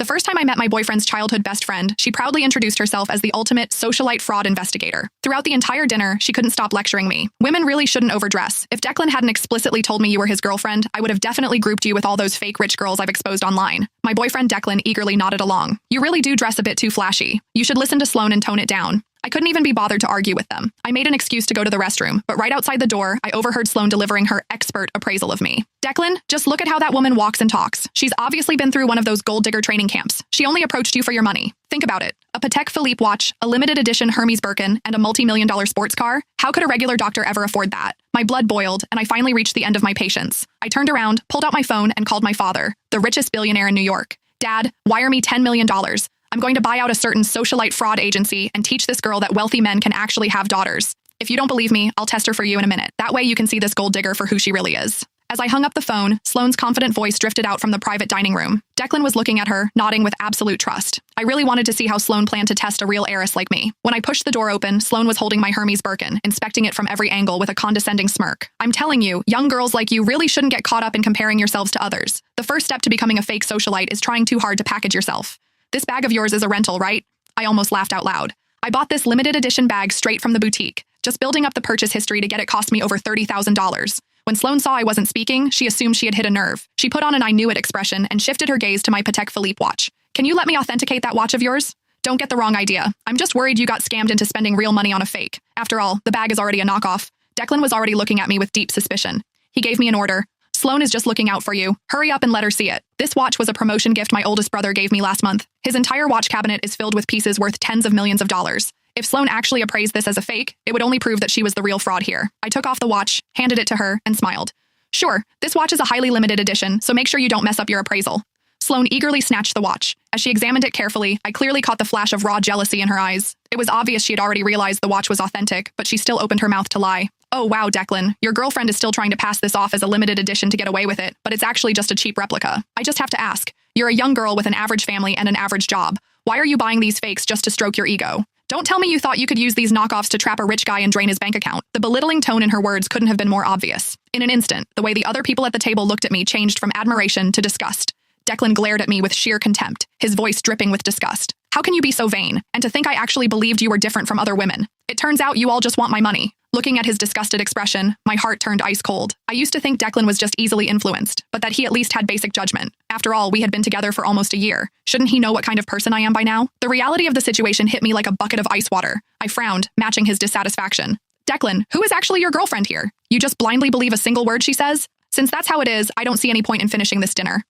The first time I met my boyfriend's childhood best friend, she proudly introduced herself as the ultimate socialite fraud investigator. Throughout the entire dinner, she couldn't stop lecturing me. Women really shouldn't overdress. If Declan hadn't explicitly told me you were his girlfriend, I would have definitely grouped you with all those fake rich girls I've exposed online. My boyfriend Declan eagerly nodded along. You really do dress a bit too flashy. You should listen to Sloane and tone it down. I couldn't even be bothered to argue with them. I made an excuse to go to the restroom, but right outside the door, I overheard Sloane delivering her expert appraisal of me. Declan, just look at how that woman walks and talks. She's obviously been through one of those gold digger training camps. She only approached you for your money. Think about it. A Patek Philippe watch, a limited edition Hermes Birkin, and a multi-million-dollar sports car? How could a regular doctor ever afford that? My blood boiled, and I finally reached the end of my patience. I turned around, pulled out my phone, and called my father, the richest billionaire in New York. Dad, wire me $10 million. I'm going to buy out a certain socialite fraud agency and teach this girl that wealthy men can actually have daughters. If you don't believe me, I'll test her for you in a minute. That way you can see this gold digger for who she really is. As I hung up the phone, Sloane's confident voice drifted out from the private dining room. Declan was looking at her, nodding with absolute trust. I really wanted to see how Sloane planned to test a real heiress like me. When I pushed the door open, Sloane was holding my Hermes Birkin, inspecting it from every angle with a condescending smirk. I'm telling you, young girls like you really shouldn't get caught up in comparing yourselves to others. The first step to becoming a fake socialite is trying too hard to package yourself. This bag of yours is a rental, right? I almost laughed out loud. I bought this limited edition bag straight from the boutique. Just building up the purchase history to get it cost me over $30,000. When Sloane saw I wasn't speaking, she assumed she had hit a nerve. She put on an I knew it expression and shifted her gaze to my Patek Philippe watch. Can you let me authenticate that watch of yours? Don't get the wrong idea. I'm just worried you got scammed into spending real money on a fake. After all, the bag is already a knockoff. Declan was already looking at me with deep suspicion. He gave me an order. Sloane is just looking out for you. Hurry up and let her see it. This watch was a promotion gift my oldest brother gave me last month. His entire watch cabinet is filled with pieces worth tens of millions of dollars. If Sloane actually appraised this as a fake, it would only prove that she was the real fraud here. I took off the watch, handed it to her, and smiled. Sure, this watch is a highly limited edition, so make sure you don't mess up your appraisal. Sloane eagerly snatched the watch. As she examined it carefully, I clearly caught the flash of raw jealousy in her eyes. It was obvious she had already realized the watch was authentic, but she still opened her mouth to lie. Oh wow, Declan, your girlfriend is still trying to pass this off as a limited edition to get away with it, but it's actually just a cheap replica. I just have to ask, you're a young girl with an average family and an average job. Why are you buying these fakes just to stroke your ego? Don't tell me you thought you could use these knockoffs to trap a rich guy and drain his bank account. The belittling tone in her words couldn't have been more obvious. In an instant, the way the other people at the table looked at me changed from admiration to disgust. Declan glared at me with sheer contempt, his voice dripping with disgust. How can you be so vain? And to think I actually believed you were different from other women. It turns out you all just want my money. Looking at his disgusted expression, my heart turned ice cold. I used to think Declan was just easily influenced, but that he at least had basic judgment. After all, we had been together for almost a year. Shouldn't he know what kind of person I am by now? The reality of the situation hit me like a bucket of ice water. I frowned, matching his dissatisfaction. Declan, who is actually your girlfriend here? You just blindly believe a single word she says? Since that's how it is, I don't see any point in finishing this dinner.